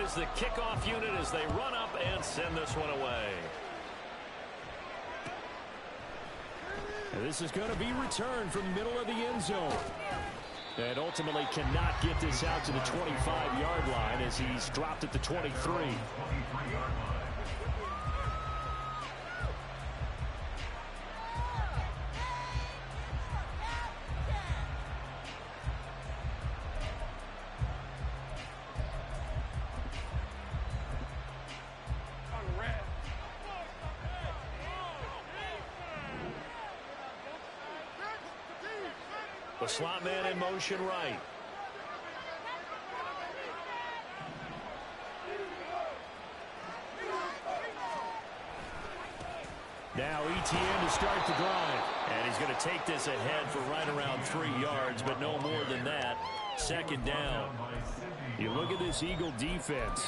is the kickoff unit as they run up and send this one away. And this is going to be returned from the middle of the end zone. And ultimately cannot get this out to the 25-yard line as he's dropped at the 23. The slot man in motion right. Now ETN to start the drive. And he's going to take this ahead for right around 3 yards, but no more than that. Second down. You look at this Eagle defense.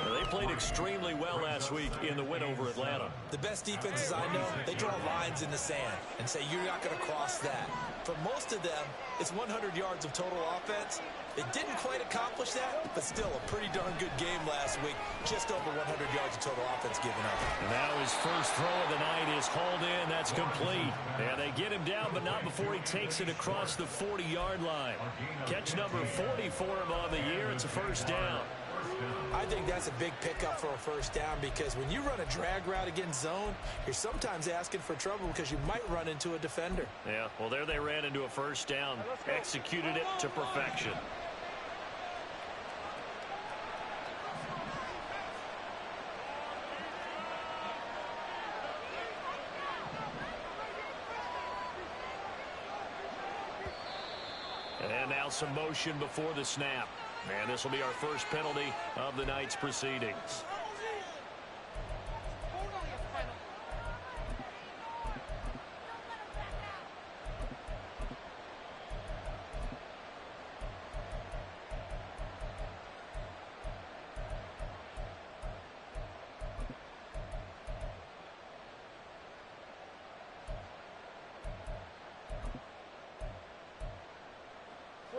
Well, they played extremely well last week in the win over Atlanta. The best defenses I know, they draw lines in the sand and say you're not going to cross that. For most of them, it's 100 yards of total offense. They didn't quite accomplish that, but still a pretty darn good game last week. Just over 100 yards of total offense given up. And now his first throw of the night is hauled in. That's complete. And they get him down, but not before he takes it across the 40-yard line. Catch number 40 for him on the year. It's a first down. I think that's a big pickup for a first down because when you run a drag route against zone, you're sometimes asking for trouble because you might run into a defender. Yeah, well, there they ran into a first down. Executed it to perfection. And now some motion before the snap. And this will be our first penalty of the night's proceedings.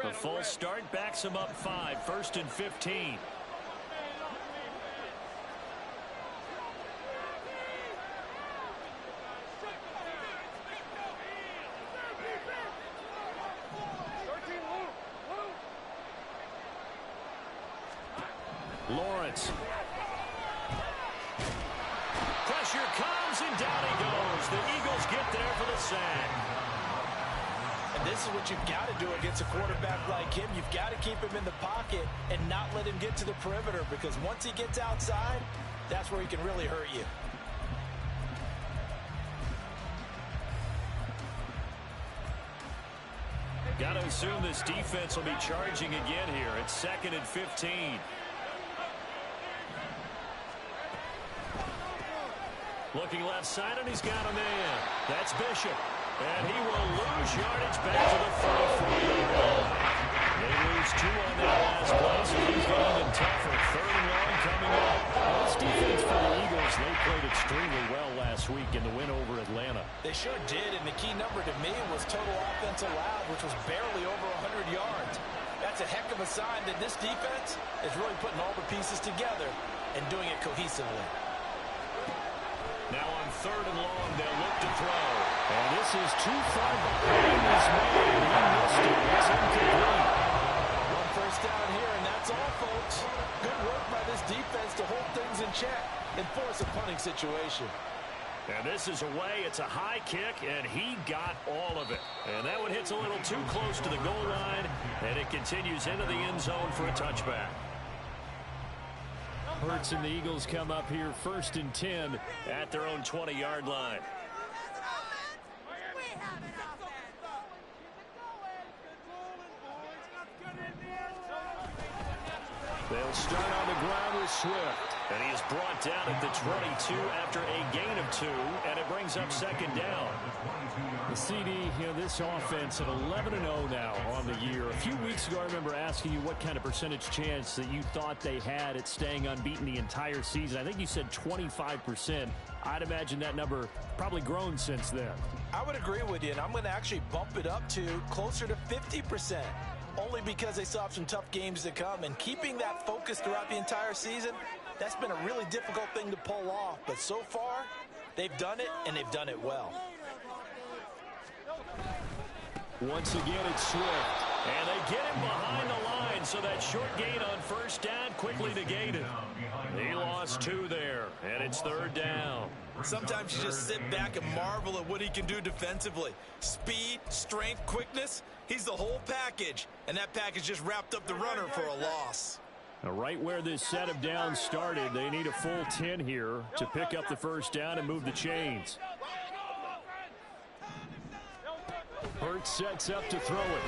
The false start backs him up 5, 1st and 15. Lawrence. Pressure comes and down he goes. The Eagles get there for the sack. And this is what you've got to do against a quarterback like him. You've got to keep him in the pocket and not let him get to the perimeter because once he gets outside, that's where he can really hurt you. Got to assume this defense will be charging again here. It's 2nd and 15. Looking left side, and he's got a man. That's Bishop. And he will lose yardage back to the 44-yard line. They lose 2 on that last play, so things get even tougher. 3rd and long coming up. This defense for the Eagles, they played extremely well last week in the win over Atlanta. They sure did, and the key number to me was total offense allowed, which was barely over 100 yards. That's a heck of a sign that this defense is really putting all the pieces together and doing it cohesively. Now on 3rd and long, they'll look to throw. And this is too far behind this man. He missed it. It's incomplete. One first down here, and that's all, folks. Good work by this defense to hold things in check and force a punting situation. And this is away. It's a high kick, and he got all of it. And that one hits a little too close to the goal line, and it continues into the end zone for a touchback. Hurts and the Eagles come up here 1st and 10 at their own 20-yard line. They'll start on the ground with Swift. And he is brought down at the 22 after a gain of 2, and it brings up 2nd down. The CD, this offense at 11-0 now on the year. A few weeks ago, I remember asking you what kind of percentage chance that you thought they had at staying unbeaten the entire season. I think you said 25%. I'd imagine that number probably grown since then. I would agree with you, and I'm going to actually bump it up to closer to 50%. only because they still have some tough games to come. And keeping that focus throughout the entire season, that's been a really difficult thing to pull off. But so far, they've done it, and they've done it well. Once again, it's Swift. And they get him behind the line, so that short gain on first down quickly negated. He lost 2 there, and it's 3rd down. Sometimes you just sit back and marvel at what he can do defensively. Speed, strength, quickness, he's the whole package. And that package just wrapped up the runner for a loss. Now, right where this set of downs started, they need a full 10 here to pick up the first down and move the chains. Hurts sets up to throw it.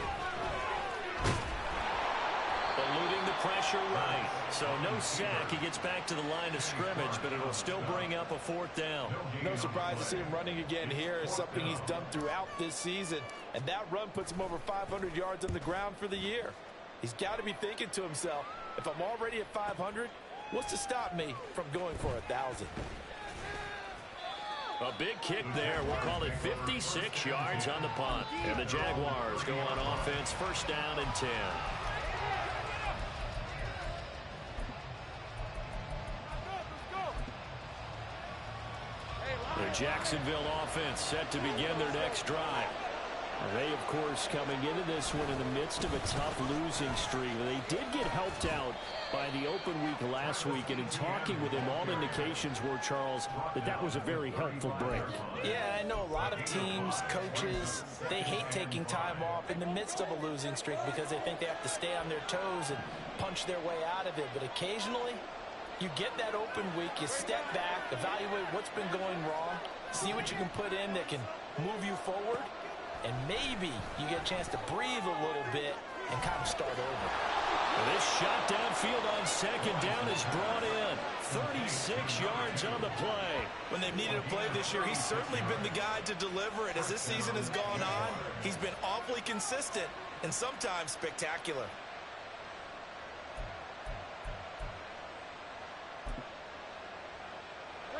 Eluding the pressure right. So no sack. He gets back to the line of scrimmage, but it'll still bring up a 4th down. No surprise to see him running again here. It's something he's done throughout this season. And that run puts him over 500 yards on the ground for the year. He's got to be thinking to himself, if I'm already at 500, what's to stop me from going for 1,000? A big kick there. We'll call it 56 yards on the punt. And the Jaguars go on offense, 1st down and 10. The Jacksonville offense set to begin their next drive. They, of course, coming into this one in the midst of a tough losing streak. They did get helped out by the open week last week, and in talking with him, all indications were, Charles, that was a very helpful break. Yeah, I know a lot of teams, coaches, they hate taking time off in the midst of a losing streak because they think they have to stay on their toes and punch their way out of it. But occasionally, you get that open week, you step back, evaluate what's been going wrong, see what you can put in that can move you forward, and maybe you get a chance to breathe a little bit and kind of start over. And this shot downfield on 2nd down is brought in. 36 yards on the play. When they've needed a play this year, he's certainly been the guy to deliver it. As this season has gone on, he's been awfully consistent and sometimes spectacular.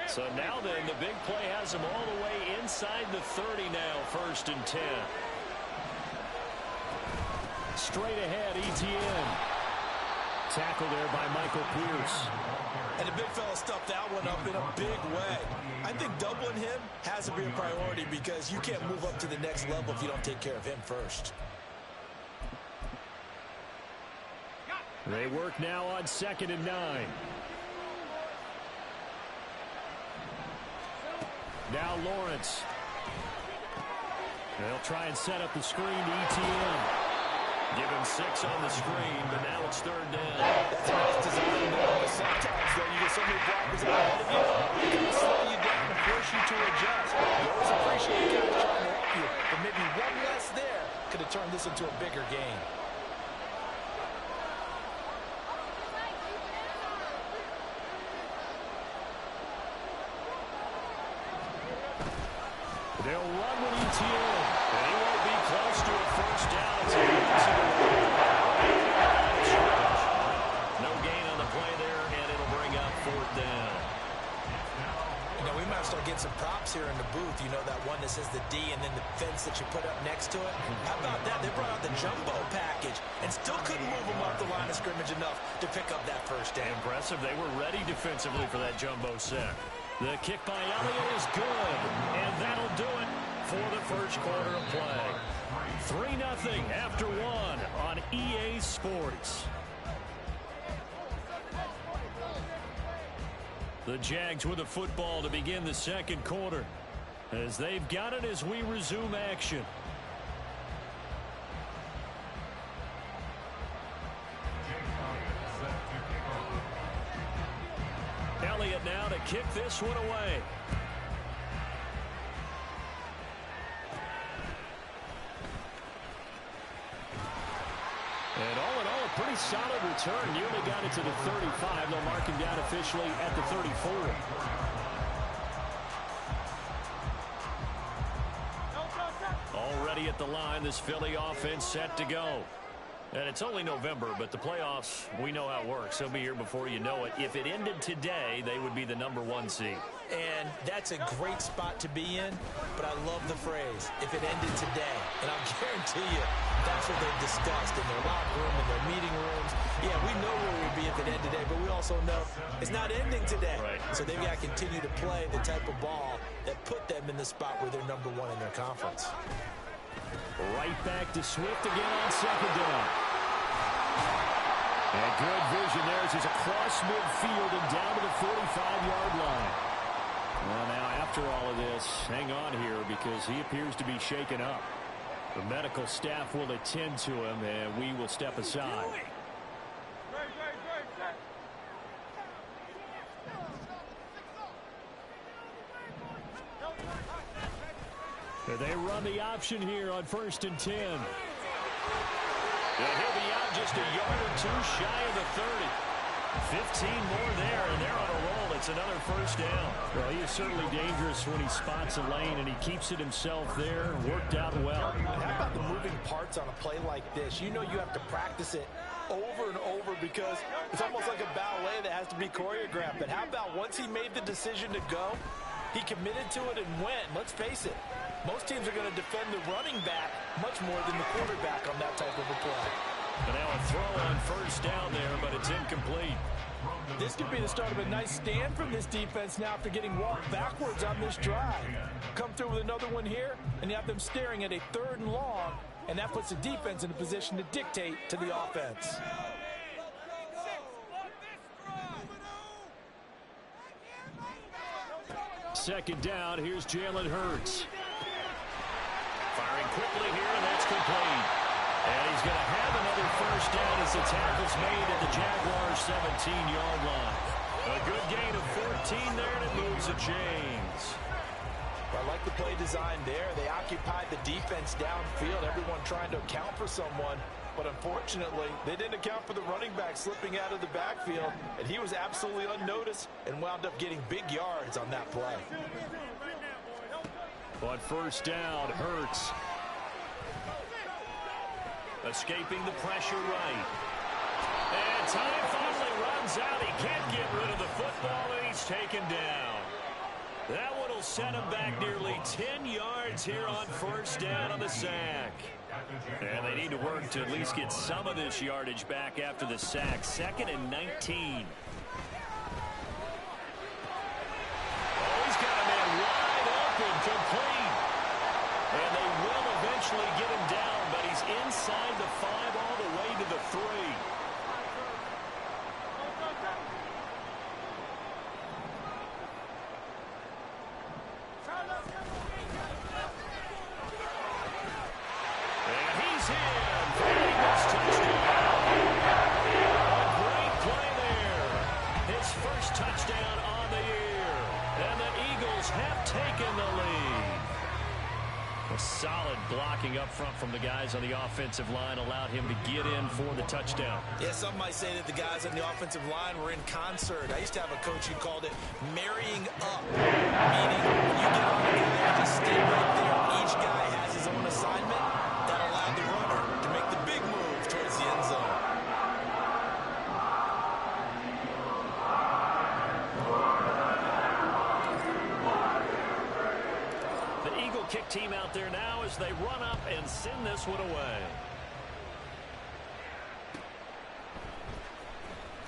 So now then, the big play has him all the way inside the 30 now, 1st and 10. Straight ahead, ETN. Tackle there by Michael Pierce. And the big fella stuffed that one up in a big way. I think doubling him has to be a priority because you can't move up to the next level if you don't take care of him first. They work now on 2nd and 9. Now Lawrence. They'll try and set up the screen to ETN. Give him 6 on the screen, but now it's 3rd down. That's how it's designed. But sometimes, though, you get so many blockers out ahead of you, they can slow you down and force you to adjust. You always appreciate guys trying to help you, but maybe one less there could have turned this into a bigger game. They'll run with ETN. And he won't be close to a 1st down. No gain on the play there, and it'll bring up 4th down. You know, we might start getting some props here in the booth. You know, that one that says the D and then the fence that you put up next to it. How about that? They brought out the jumbo package and still couldn't move them off the line of scrimmage enough to pick up that 1st down. Impressive. They were ready defensively for that jumbo sack. The kick by Elliott is good, and that'll do it for the 1st quarter of play. 3-0 after 1 on EA Sports. The Jags with the football to begin the 2nd quarter, as they've got it as we resume action. Elliott now to kick this one away. And all in all, a pretty solid return. Nearly got it to the 35. They'll mark him down officially at the 34. Already at the line, this Philly offense set to go. And it's only November, but the playoffs, we know how it works. They'll be here before you know it. If it ended today, they would be the #1 seed. And that's a great spot to be in, but I love the phrase, if it ended today. And I'll guarantee you, that's what they've discussed in their locker room, in their meeting rooms. Yeah, we know where we'd be if it ended today, but we also know it's not ending today. Right. So they've got to continue to play the type of ball that put them in the spot where they're #1 in their conference. Right back to Swift again on second down. And good vision there as he's across midfield and down to the 45-yard line. Well, now, after all of this, hang on here because he appears to be shaken up. The medical staff will attend to him, and we will step aside. They run the option here on 1st and 10. And he'll be out just a yard or two shy of the 30. 15 more there, and they're on a roll. It's another first down. Well, he is certainly dangerous when he spots a lane, and he keeps it himself there. Worked out well. How about the moving parts on a play like this? You know you have to practice it over and over because it's almost like a ballet that has to be choreographed. But how about once he made the decision to go, he committed to it and went. Let's face it, most teams are going to defend the running back much more than the quarterback on that type of a play. And now a throw on first down there, but it's incomplete. This could be the start of a nice stand from this defense now after getting walked backwards on this drive. Come through with another one here, and you have them staring at a 3rd and long, and that puts the defense in a position to dictate to the offense. Second down, here's Jalen Hurts. Firing quickly here, and that's complete. And he's going to have another first down as the tackle's made at the Jaguars' 17-yard line. A good gain of 14 there, and it moves the chains. I like the play design there. They occupied the defense downfield, everyone trying to account for someone. But unfortunately, they didn't account for the running back slipping out of the backfield, and he was absolutely unnoticed and wound up getting big yards on that play. On first down, Hurts. Escaping the pressure right. And time finally runs out. He can't get rid of the football, and he's taken down. That one will set him back nearly 10 yards here on first down on the sack. And they need to work to at least get some of this yardage back after the sack. 2nd and 19. Oh, he's got a man wide open, complete. And they will eventually get him down, but he's inside the 5 all the way to the 3. Touchdown on the year, and the Eagles have taken the lead. A solid blocking up front from the guys on the offensive line allowed him to get in for the touchdown. Yeah, some might say that the guys on the offensive line were in concert. I used to have a coach who called it marrying up, meaning you get on the guy, you just stay right there. Each guy has his own assignment that allowed the runner to make the big move towards the end zone. Kick team out there now as they run up and send this one away.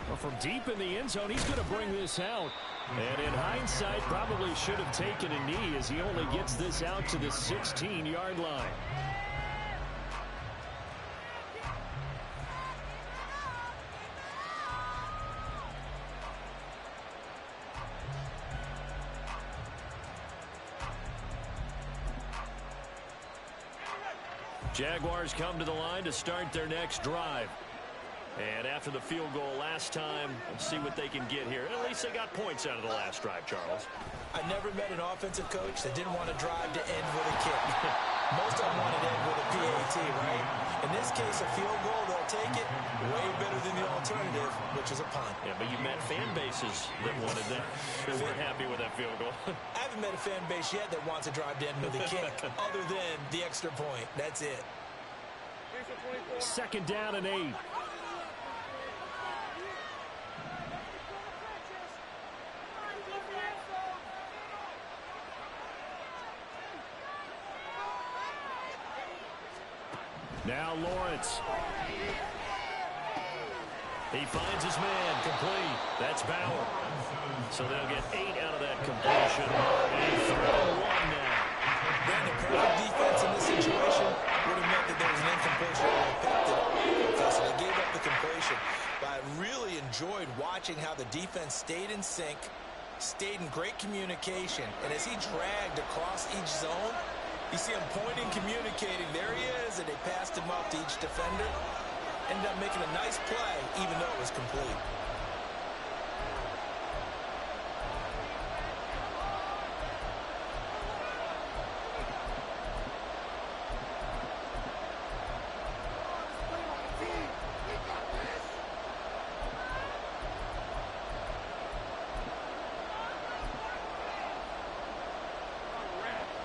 Well, from deep in the end zone, he's going to bring this out. And in hindsight, probably should have taken a knee as he only gets this out to the 16-yard line. Jaguars come to the line to start their next drive. And after the field goal last time, let's see what they can get here. At least they got points out of the last drive, Charles. I never met an offensive coach that didn't want to drive to end with a kick. Most of them wanted to end with a PAT, right? In this case, a field goal, they'll take it. Way better than the alternative, which is a punt. Yeah, but you met fan bases that wanted that. They weren't happy with that field goal. I haven't met a fan base yet that wants to drive to end with a kick, other than the extra point. That's it. 2nd down and 8. Now Lawrence. He finds his man, complete. That's Bauer. So they'll get 8 out of that completion. And 3rd and 1 now. Then the perfect defense in this situation would have meant that there was an incompletion that would have picked it up. So they gave up the completion. But I really enjoyed watching how the defense stayed in sync, stayed in great communication. And as he dragged across each zone, you see him pointing, communicating. There he is, and they passed him up to each defender. Ended up making a nice play, even though it was complete.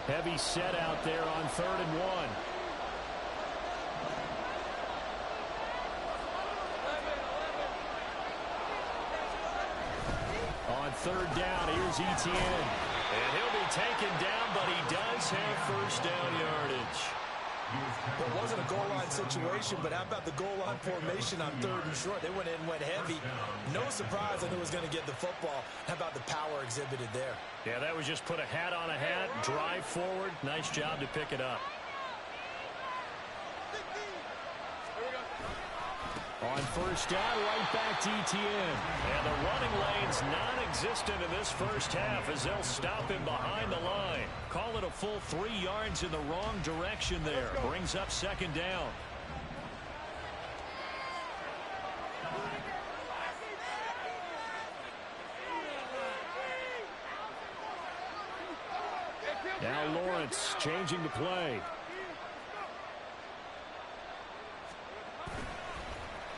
Heavy set out there on 3rd and 1. On 3rd down, here's Etienne. And he'll be taken down, but he does have first down yardage. It wasn't a goal line situation, but how about the goal line formation on 3rd and short? They went in, went heavy. No surprise I knew it was going to get the football. How about the power exhibited there? Yeah, that was just put a hat on a hat, drive forward. Nice job to pick it up. On 1st down, right back to Etienne. And the running lane's non-existent in this first half as they'll stop him behind the line. Call it a full 3 yards in the wrong direction there. Brings up 2nd down. Now Lawrence changing the play.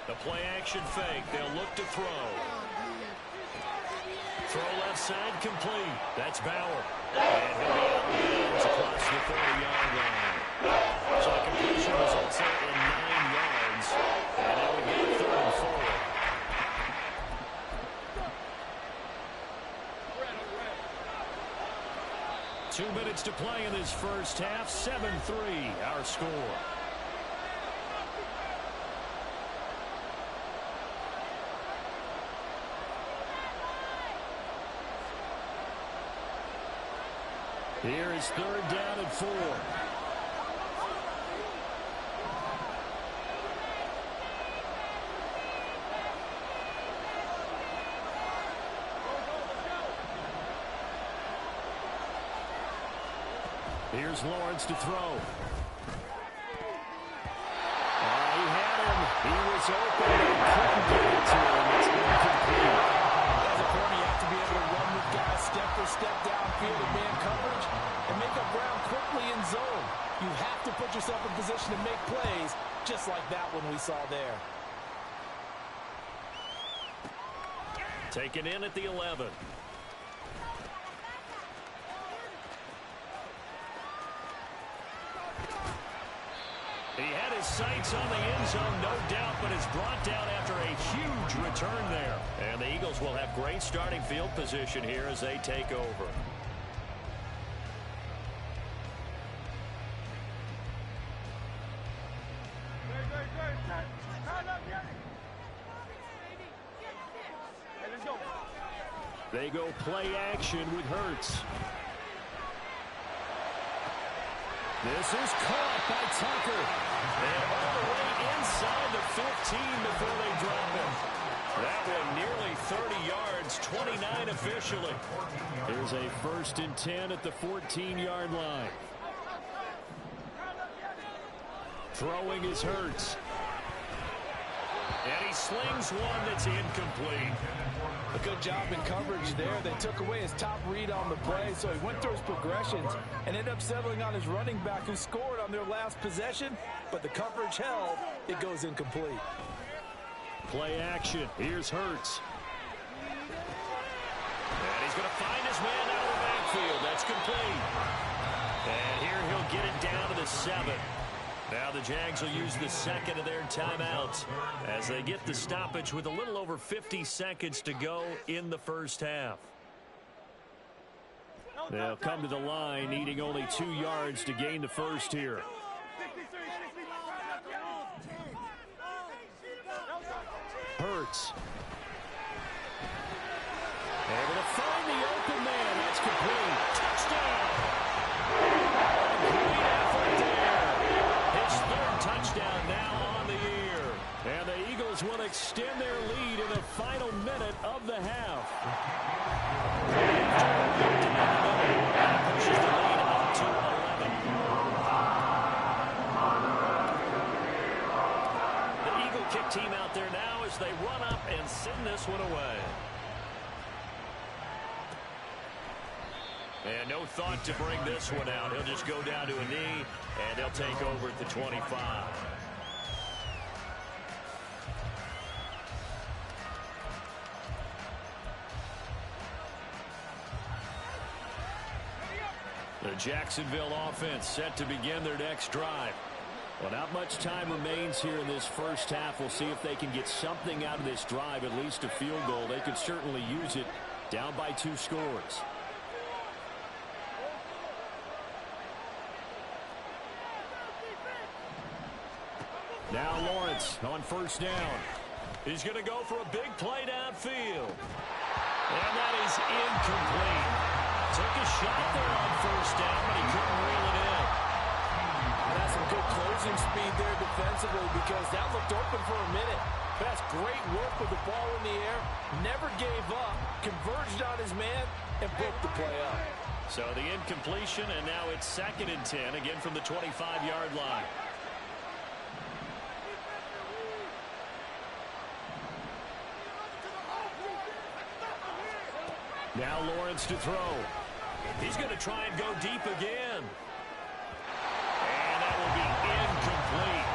The play action fake. They'll look to throw. Throw left side complete. That's Bauer. And he'll be out of bounds across the 30-yard line. So the completion results in 9 yards. And now we get 3rd and 4. 2 minutes to play in this first half. 7-3 our score. Here is 3rd down and 4. Here's Lawrence to throw. He had him. He was open and couldn't get it to him. It's incomplete. As a corner, you have to be able to run with guys step for step downfield in man coverage and make up ground quickly in zone. You have to put yourself in position to make plays, just like that one we saw there. Taken in at the 11. He had his sights on the end zone, no doubt, but is brought down after a huge return there. And the Eagles will have great starting field position here as they take over. They go play action with Hurts. This is caught by Tucker. And all the way inside the 15 before they drop him. That one nearly 30 yards, 29 officially. Here's a 1st and 10 at the 14-yard line. Throwing is Hurts. And he slings one that's incomplete. A good job in coverage there. They took away his top read on the play, so he went through his progressions and ended up settling on his running back who scored on their last possession, but the coverage held. It goes incomplete. Play action. Here's Hurts. And he's going to find his man out of the backfield. That's complete. And here he'll get it down to the 7. Now the Jags will use the 2nd of their timeouts as they get the stoppage with a little over 50 seconds to go in the first half. They'll come to the line needing only 2 yards to gain the first here. Hurts. Able to find the open man. That's complete. Touchdown. Great effort there. His third touchdown now on the year. And the Eagles will extend their lead in the final minute of the half. Pushes the lead up to 11. The Eagle kick team out there now as they run up and send this one away. And no thought to bring this one out. He'll just go down to a knee, and they'll take over at the 25. The Jacksonville offense set to begin their next drive. Well, not much time remains here in this first half. We'll see if they can get something out of this drive, at least a field goal. They could certainly use it down by 2 scores. Now Lawrence on first down. He's going to go for a big play downfield. And that is incomplete. Took a shot there on first down, but he couldn't reel it in. That's some good closing speed there defensively because that looked open for a minute. That's great work with the ball in the air. Never gave up. Converged on his man and broke the play up. So the incompletion, and now it's 2nd and 10, again from the 25-yard line. Now Lawrence to throw. He's going to try and go deep again. And that will be incomplete.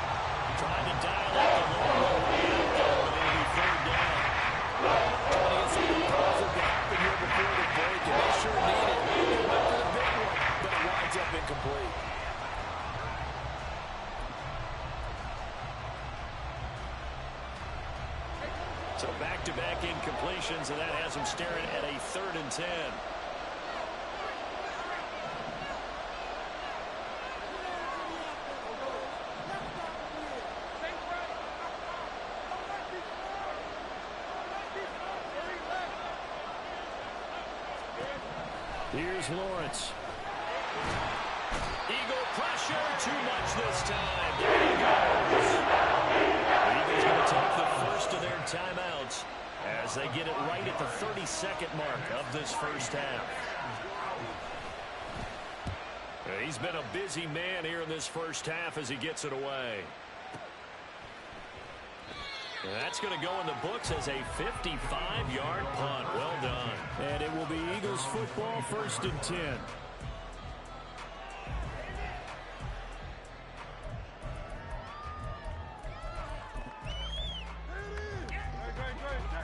Trying to dial up the long way. It'll be 3rd down. Trying to get something positive to happen here before the break, and they sure need it. They went for the big one, but it winds up incomplete. So back-to-back incompletions, and that has them staring at a 3rd and 10. Here's Lawrence. Eagle pressure, too much this time. There he goes. The Eagles going to take the first of their timeouts as they get it right at the 32nd mark of this first half. He's been a busy man here in this first half as he gets it away. And that's going to go in the books as a 55-yard punt. Well done. And it will be Eagles football, 1st and 10.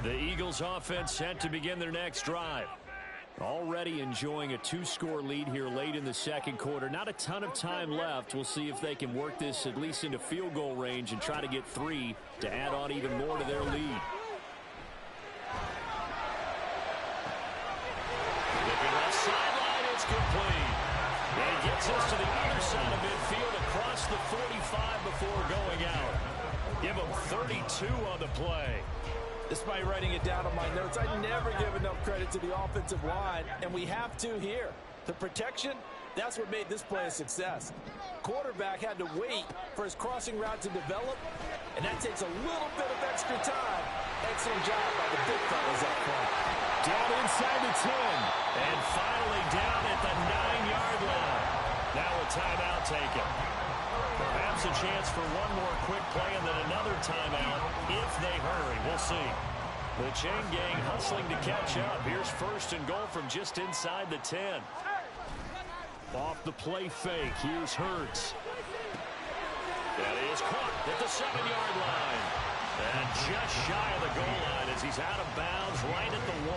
The Eagles offense set to begin their next drive. Already enjoying a 2-score lead here late in the 2nd quarter. Not a ton of time left. We'll see if they can work this at least into field goal range and try to get 3 to add on even more to their lead. Looking left sideline, it's complete. And he gets us to the other side of midfield across the 45 before going out. Give him 32 on the play. Despite writing it down on my notes, I never give enough credit to the offensive line, and we have to here. The protection, that's what made this play a success. Quarterback had to wait for his crossing route to develop, and that takes a little bit of extra time. Excellent job by the big fellas up front. Down inside the 10, and finally down at the 9-yard line. Now a timeout taken. Perhaps a chance for one more quick play and then another timeout if they hurry. We'll see. The chain gang hustling to catch up. Here's 1st and goal from just inside the 10. Off the play fake. Here's Hurts. That is caught at the 7-yard line. And just shy of the goal line as he's out of bounds right at the 1.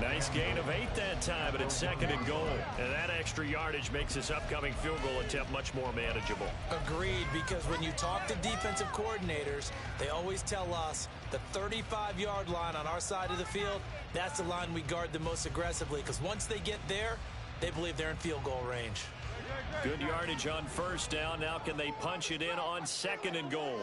Nice gain of 8 that time, but it's 2nd and goal. And that extra yardage makes this upcoming field goal attempt much more manageable. Agreed, because when you talk to defensive coordinators, they always tell us the 35-yard line on our side of the field, that's the line we guard the most aggressively, because once they get there, they believe they're in field goal range. Good yardage on 1st down. Now can they punch it in on 2nd and goal?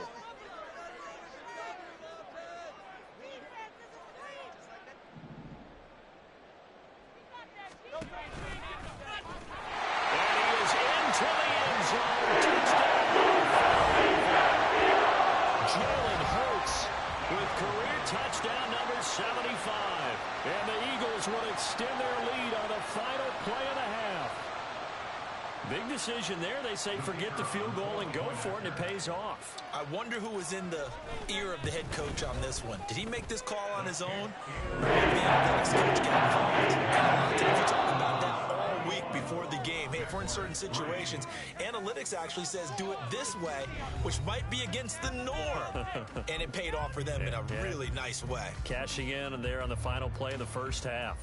decision there. They say forget the field goal and go for it, and it pays off. I wonder who was in the ear of the head coach on this one. Did he make this call on his own? Or maybe the analytics coach got involved? And a lot of times we talk about that all week before the game. Hey, if we're in certain situations, analytics actually says do it this way, which might be against the norm. And it paid off for them in a really nice way. Cashing in and there on the final play of the first half.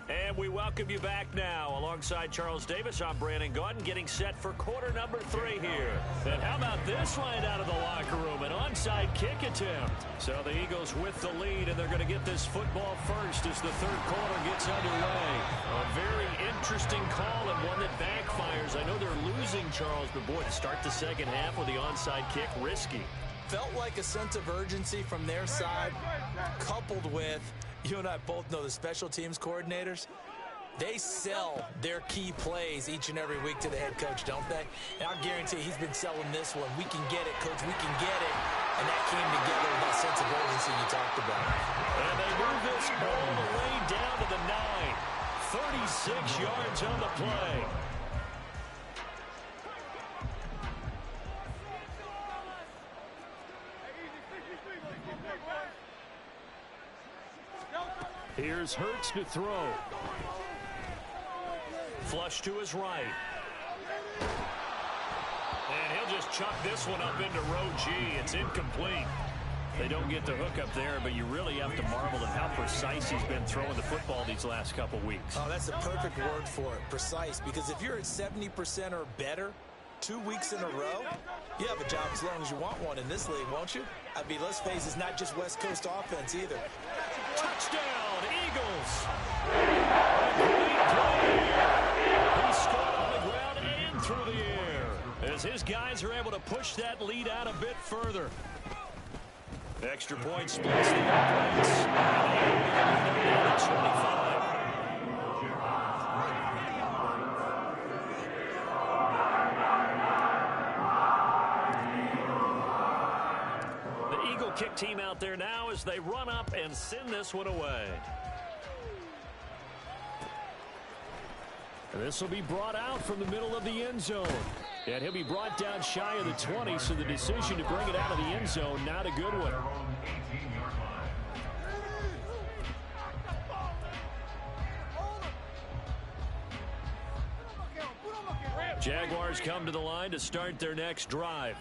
And we welcome you back now. Alongside Charles Davis, I'm Brandon Gaudin, getting set for quarter number 3 here. And how about this line out of the locker room? An onside kick attempt. So the Eagles with the lead, and they're going to get this football first as the third quarter gets underway. A very interesting call and one that backfires. I know they're losing, Charles, but boy, to start the second half with the onside kick, risky. Felt like a sense of urgency from their side, coupled with, you and I both know the special teams coordinators, they sell their key plays each and every week to the head coach, don't they? And I'll guarantee he's been selling this one. We can get it, coach, we can get it. And that came together with that sense of urgency you talked about. And they move this all the way down to the 9. 36 yards on the play. Here's Hurts to throw. Flush to his right. And he'll just chuck this one up into row G. It's incomplete. They don't get the hook up there, but you really have to marvel at how precise he's been throwing the football these last couple weeks. Oh, that's a perfect word for it, precise, because if you're at 70% or better 2 weeks in a row, you have a job as long as you want one in this league, won't you? I mean, let's face it, it's not just West Coast offense either. Touchdown, Eagles! A great play here. He scored on the ground and through the air as his guys are able to push that lead out a bit further. Extra point splits the offense. It's 25. Kick team out there now as they run up and send this one away. And this will be brought out from the middle of the end zone. And he'll be brought down shy of the 20, so the decision to bring it out of the end zone, not a good one. Jaguars come to the line to start their next drive.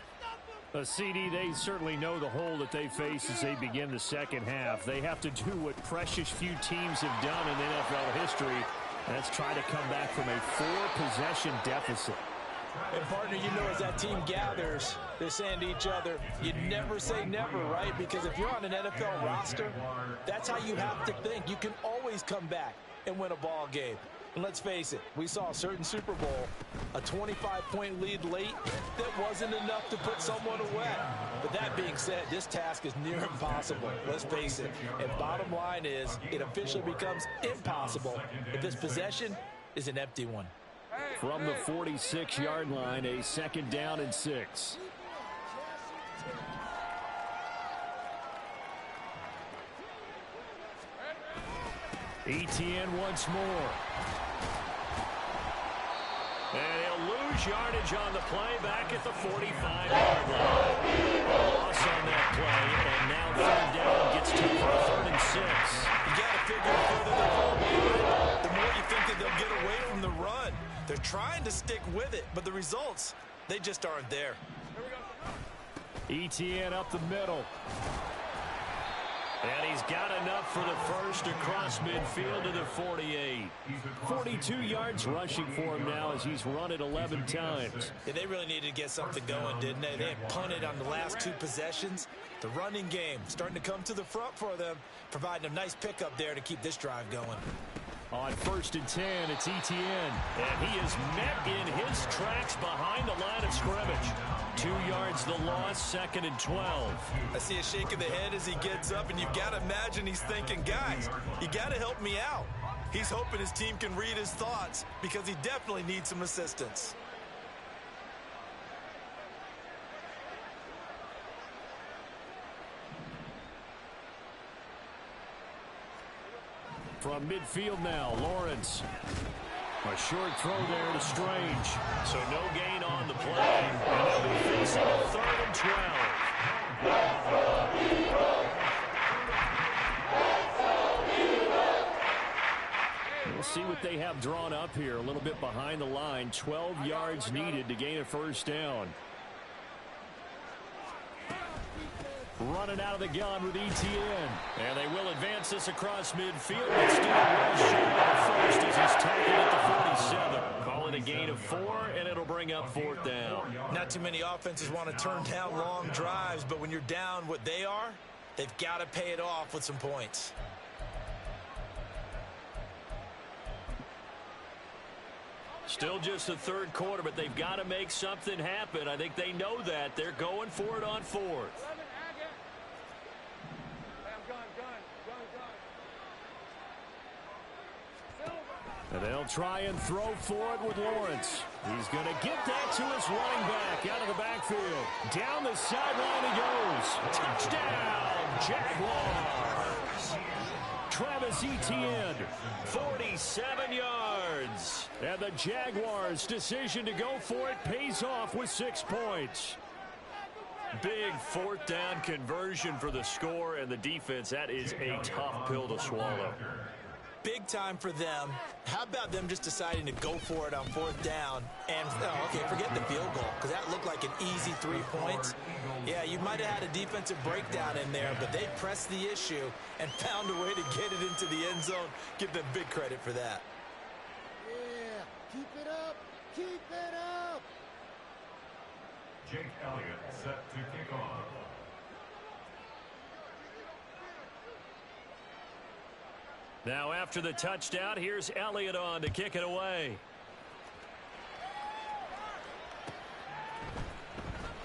A CD, they certainly know the hole that they face as they begin the second half. They have to do what precious few teams have done in NFL history. That's try to come back from a 4-possession deficit. And, partner, you know, as that team gathers, they're saying to each other, you never say never, right? Because if you're on an NFL roster, that's how you have to think. You can always come back and win a ball game. And let's face it, we saw a certain Super Bowl, a 25-point lead late that wasn't enough to put someone away. But that being said, this task is near impossible. Let's face it. And bottom line is, it officially becomes impossible if this possession is an empty one. From the 46-yard line, a 2nd down and 6. ETN once more. And he'll lose yardage on the play back at the 45-yard line. A loss on that play, and now 3rd down gets to 3rd and 6. You got to figure the further they fall behind, the more you think that they'll get away from the run. They're trying to stick with it, but the results, they just aren't there. ETN up the middle. And he's got enough for the first across midfield to the 48. 42 yards rushing for him now as he's run it 11 times. Yeah, they really needed to get something going, didn't they? They had punted on the last 2 possessions. The running game starting to come to the front for them, providing a nice pickup there to keep this drive going. On 1st and 10, it's ETN. And he is met in his tracks behind the line of scrimmage. 2 yards the loss, 2nd and 12. I see a shake of the head as he gets up, and you've got to imagine he's thinking, guys, you got to help me out. He's hoping his team can read his thoughts because he definitely needs some assistance. From midfield now, Lawrence. A short throw there to Strange. So no gain on the play. And they'll be facing a 3rd and 12. We'll see what they have drawn up here. A little bit behind the line. 12 yards needed to gain a first down. Running out of the gun with ETN. And they will advance this across midfield, but still well short of the first as he's tackled at the 47. Call it a gain of 4, and it'll bring up 4th down. Not too many offenses want to turn down long drives, but when you're down what they are, they've got to pay it off with some points. Still just the 3rd quarter, but they've got to make something happen. I think they know that. They're going for it on 4th. And they'll try and throw for it with Lawrence. He's going to get that to his running back out of the backfield. Down the sideline he goes. Touchdown, Jaguars. Travis Etienne, 47 yards. And the Jaguars' decision to go for it pays off with 6 points. Big 4th down conversion for the score, and the defense, that is a tough pill to swallow. Big time for them. How about them just deciding to go for it on 4th down? And, okay, forget the field goal, because that looked like an easy 3 points. Yeah, you might have had a defensive breakdown in there, but they pressed the issue and found a way to get it into the end zone. Give them big credit for that. Yeah, keep it up. Keep it up. Jake Elliott set to kick off. Now after the touchdown, here's Elliott on to kick it away.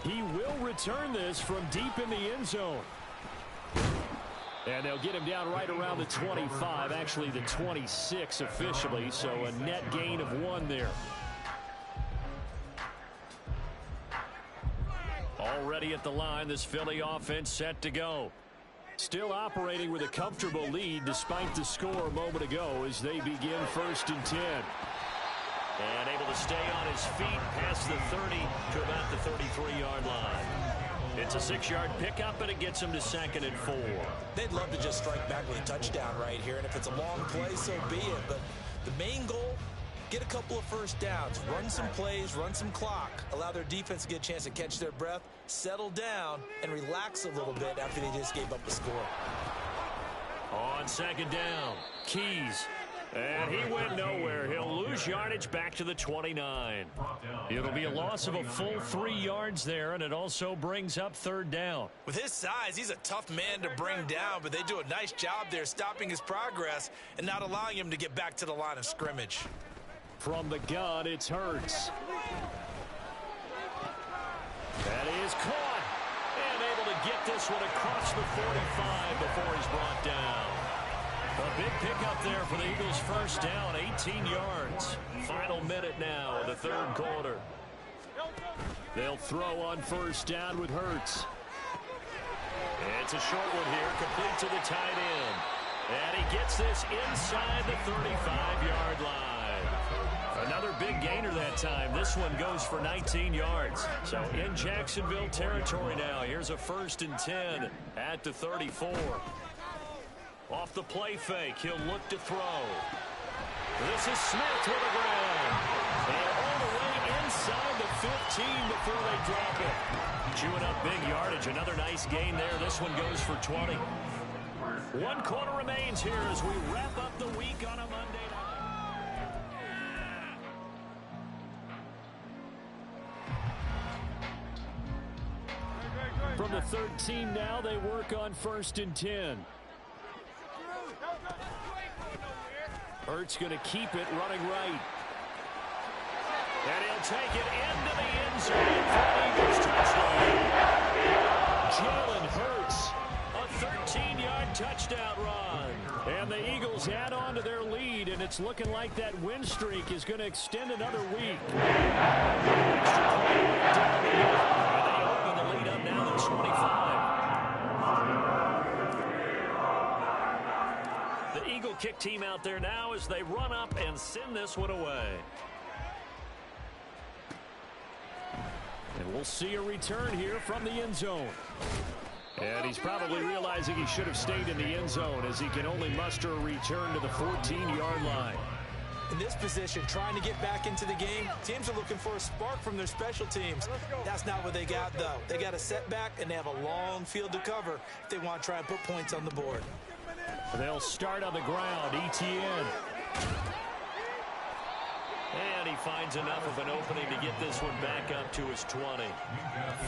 He will return this from deep in the end zone. And they'll get him down right around the 25, actually the 26 officially, so a net gain of 1 there. Already at the line, this Philly offense set to go. Still operating with a comfortable lead despite the score a moment ago as they begin 1st and 10. And able to stay on his feet past the 30 to about the 33-yard line. It's a 6-yard pickup, and it gets him to 2nd and 4. They'd love to just strike back with a touchdown right here, and if it's a long play, so be it. But the main goal, get a couple of first downs, run some plays, run some clock, allow their defense to get a chance to catch their breath, settle down, and relax a little bit after they just gave up the score. On 2nd down, Keys. And he went nowhere. He'll lose yardage back to the 29. It'll be a loss of a full 3 yards there, and it also brings up 3rd down. With his size, he's a tough man to bring down, but they do a nice job there stopping his progress and not allowing him to get back to the line of scrimmage. From the gun, it's Hurts. That is caught. And able to get this one across the 45 before he's brought down. A big pickup there for the Eagles' first down, 18 yards. Final minute now of the 3rd quarter. They'll throw on 1st down with Hurts. It's a short one here, complete to the tight end. And he gets this inside the 35-yard line. Another big gainer that time. This one goes for 19 yards. So in Jacksonville territory now. Here's a 1st and 10 at the 34. Off the play fake, he'll look to throw. This is Smith with a grab. And all the way inside the 15 before they drop it. Chewing up big yardage. Another nice gain there. This one goes for 20. 1 quarter remains here as we wrap up the week on a Monday night. From the 13 now, they work on 1st and 10. Hurts going to keep it running right. And he'll take it into the end zone for the Eagles touchdown. Jalen Hurts. A 13-yard touchdown run. And the Eagles add on to their lead, and it's looking like that win streak is going to extend another week. Extra point right down the middle. And they open the lead up now to 25. The Eagle kick team out there now as they run up and send this one away. And we'll see a return here from the end zone. And he's probably realizing he should have stayed in the end zone as he can only muster a return to the 14-yard line. In this position, trying to get back into the game, teams are looking for a spark from their special teams. That's not what they got, though. They got a setback, and they have a long field to cover if they want to try and put points on the board. They'll start on the ground. ETN. And he finds enough of an opening to get this one back up to his 20.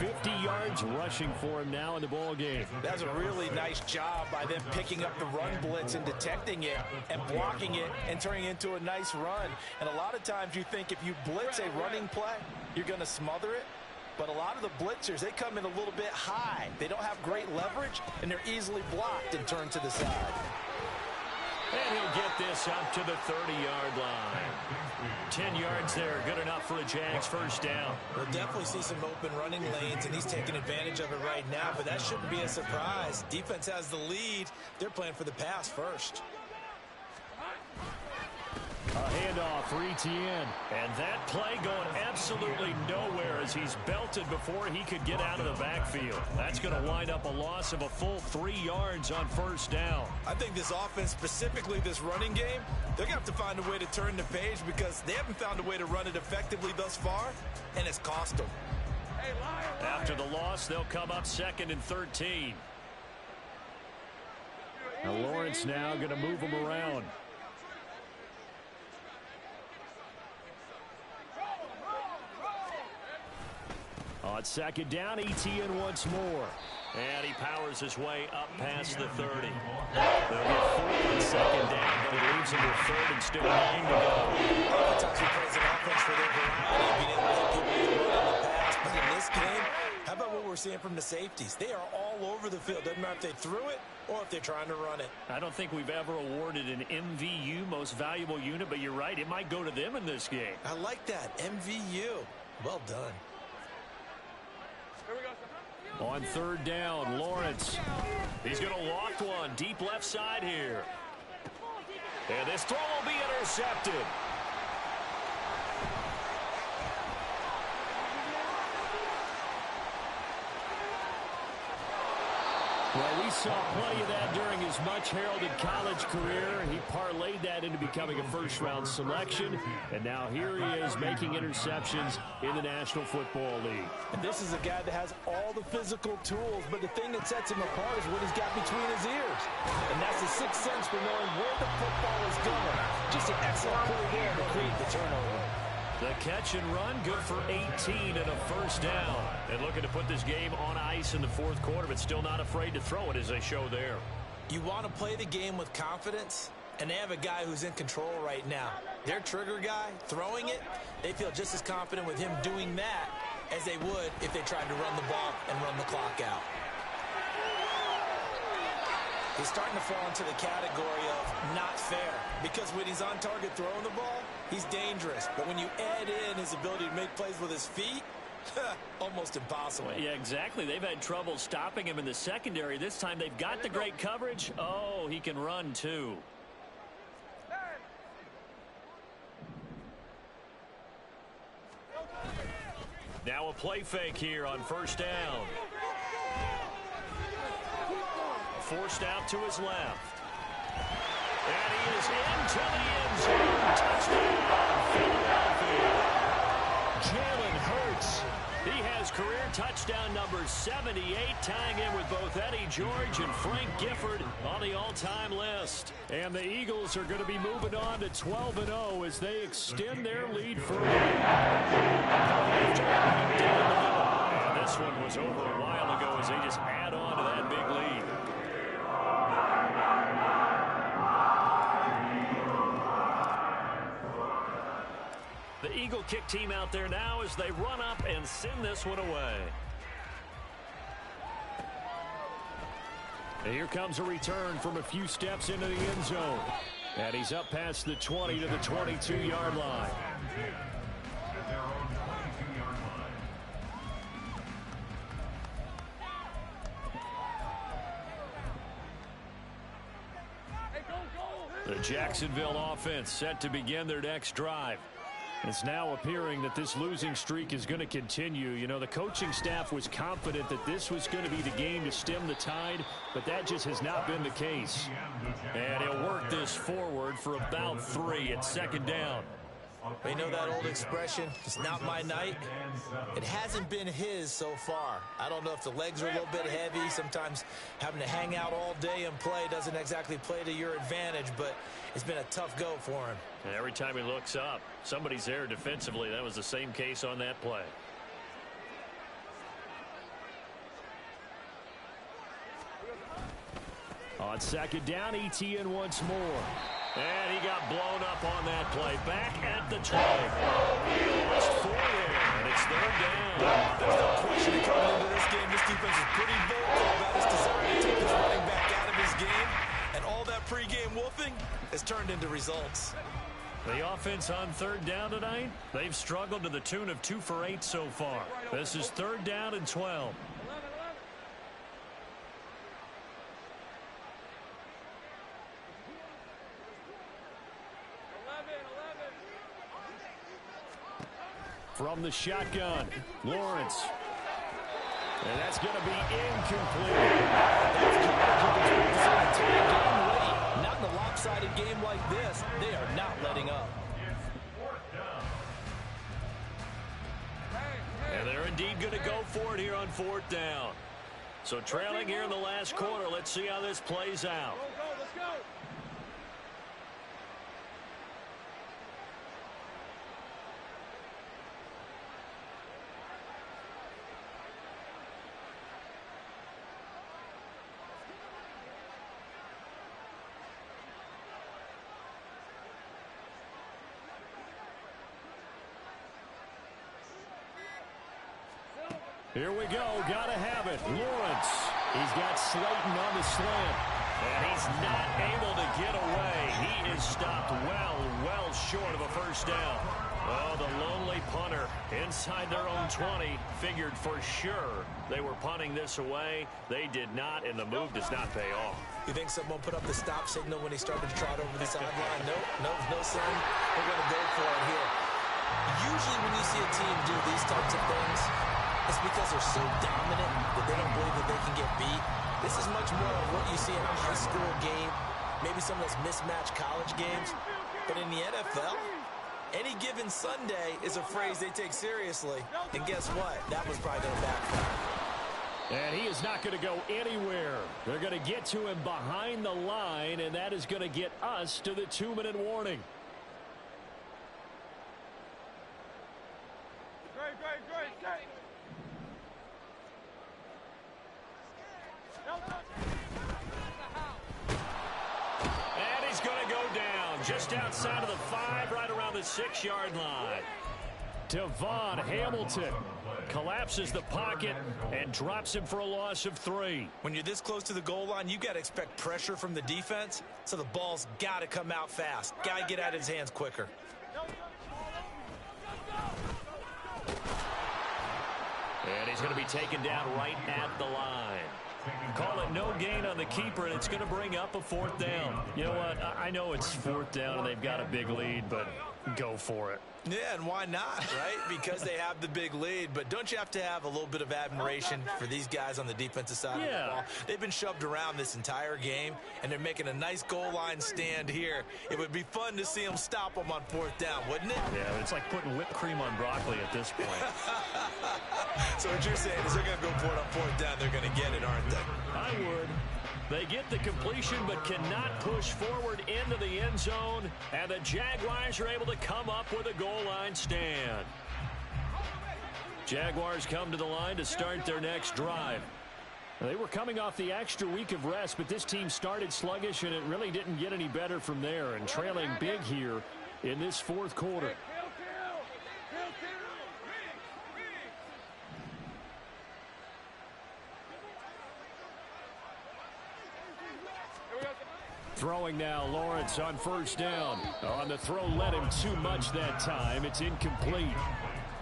50 yards rushing for him now in the ball game. That's a really nice job by them picking up the run blitz and detecting it and blocking it and turning it into a nice run. And a lot of times you think if you blitz a running play, you're going to smother it. But a lot of the blitzers, they come in a little bit high. They don't have great leverage, and they're easily blocked and turned to the side. And he'll get this up to the 30-yard line. 10 yards there, good enough for a Jags first down. We'll definitely see some open running lanes, and he's taking advantage of it right now, but that shouldn't be a surprise. Defense has the lead. They're playing for the pass first. A handoff for ETN. And that play going absolutely nowhere as he's belted before he could get out of the backfield. That's going to wind up a loss of a full 3 yards on first down. I think this offense, specifically this running game, they're going to have to find a way to turn the page because they haven't found a way to run it effectively thus far, and it's cost them. After the loss, they'll come up 2nd and 13. Now Lawrence now going to move him around. On 2nd down, ETN once more. And he powers his way up past the 30. They'll get 4th and 2nd down, but he leaves him with 3rd and still 9 to go. Oftentimes he plays an offense for their variety, being able to hit people with the run and the pass. But in this game, how about what we're seeing from the safeties? They are all over the field. Doesn't matter if they threw it or if they're trying to run it. I don't think we've ever awarded an MVU, most valuable unit, but you're right, it might go to them in this game. I like that, MVU. Well done. On 3rd down, Lawrence. He's going to loft one deep left side here. And this throw will be intercepted. Well, we saw plenty of that during his much-heralded college career. He parlayed that into becoming a first-round selection, and now here he is making interceptions in the National Football League. And this is a guy that has all the physical tools, but the thing that sets him apart is what he's got between his ears. And that's the sixth sense for knowing where the football is going. Just an excellent play there to create the turnover. The catch and run, good for 18 and a first down. And looking to put this game on ice in the 4th quarter, but still not afraid to throw it as they show there. You want to play the game with confidence, and they have a guy who's in control right now. Their trigger guy, throwing it, they feel just as confident with him doing that as they would if they tried to run the ball and run the clock out. He's starting to fall into the category of not fair because when he's on target throwing the ball, he's dangerous. But when you add in his ability to make plays with his feet, almost impossible. Yeah, exactly. They've had trouble stopping him in the secondary. This time they've got the great coverage. Oh, he can run too. Now a play fake here on first down. Forced out to his left. And he is into the end zone. Touchdown, Philadelphia. Jalen Hurts. He has career touchdown number 78, tying in with both Eddie George and Frank Gifford on the all-time list. And the Eagles are going to be moving on to 12-0 as they extend their lead further. And this one was over a while ago as they just add on to that big lead. The Eagle kick team out there now as they run up and send this one away. And here comes a return from a few steps into the end zone. And he's up past the 20 to the 22-yard line. At their own 22-yard line. The Jacksonville offense set to begin their next drive. It's now appearing that this losing streak is going to continue. You know, the coaching staff was confident that this was going to be the game to stem the tide, but that just has not been the case. And he'll work this forward for about 3 at second down. You know that old expression, it's not my night? It hasn't been his so far. I don't know if the legs are a little bit heavy. Sometimes having to hang out all day and play doesn't exactly play to your advantage, but it's been a tough go for him. And every time he looks up, somebody's there defensively. That was the same case on that play. On second down, ETN once more. And he got blown up on that play. Back at the 20. Lost 4 there, and it's third down. There's no question that coming into this game, this defense is pretty vocal about its desire to take this running back out of his game. And all that pregame wolfing has turned into results. The offense on third down tonight, they've struggled to the tune of 2 for 8 so far. This is third down and 12. From the shotgun, Lawrence. And that's going to be incomplete. Not in a lopsided game like this. They are not letting up. And they're indeed going to go for it here on fourth down. So trailing here in the last quarter. Let's see how this plays out. Let's go. Here we go. Got to have it. Lawrence. He's got Slayton on the slant. And he's not able to get away. He is stopped well short of a first down. Oh, the lonely punter inside their own 20 figured for sure they were punting this away. They did not, and the move does not pay off. You think someone put up the stop signal when he started to trot over the sideline? No, son. We're going to go for it here. Usually when you see a team do these types of things, it's because they're so dominant that they don't believe that they can get beat. This is much more of what you see in a high school game, maybe some of those mismatched college games. But in the NFL, any given Sunday is a phrase they take seriously. And guess what? That was probably going to backfire. And he is not going to go anywhere. They're going to get to him behind the line, and that is going to get us to the 2-minute warning. Great. And he's going to go down just outside of the 5, right around the 6-yard line. Devon Hamilton collapses the pocket and drops him for a loss of 3. When you're this close to the goal line, you got to expect pressure from the defense, so the ball's got to come out fast. Got to get out of his hands quicker. And he's going to be taken down right at the line. Call it no gain on the keeper, and it's going to bring up a 4th down. You know what? I know it's 4th down, and they've got a big lead, but go for it. Yeah, and why not, right? Because they have the big lead. But don't you have to have a little bit of admiration for these guys on the defensive side of the ball? They've been shoved around this entire game, and they're making a nice goal line stand here. It would be fun to see them stop them on 4th down, wouldn't it? Yeah, it's like putting whipped cream on broccoli at this point. So what you're saying is they're going to go for it on 4th down. They're going to get it, aren't they? I would. They get the completion but cannot push forward into the end zone, and the Jaguars are able to come up with a goal line stand. Jaguars come to the line to start their next drive. They were coming off the extra week of rest, but this team started sluggish, and it really didn't get any better from there, and trailing big here in this 4th quarter. Throwing now, Lawrence on 1st down. On the throw, led him too much that time. It's incomplete.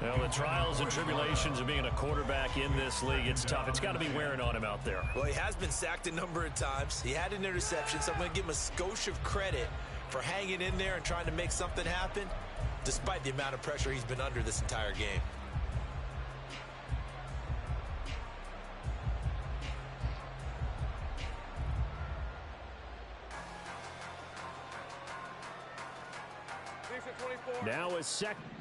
Well, the trials and tribulations of being a quarterback in this league, it's tough. It's got to be wearing on him out there. Well, he has been sacked a number of times. He had an interception, so I'm going to give him a skosh of credit for hanging in there and trying to make something happen, despite the amount of pressure he's been under this entire game. Now a second.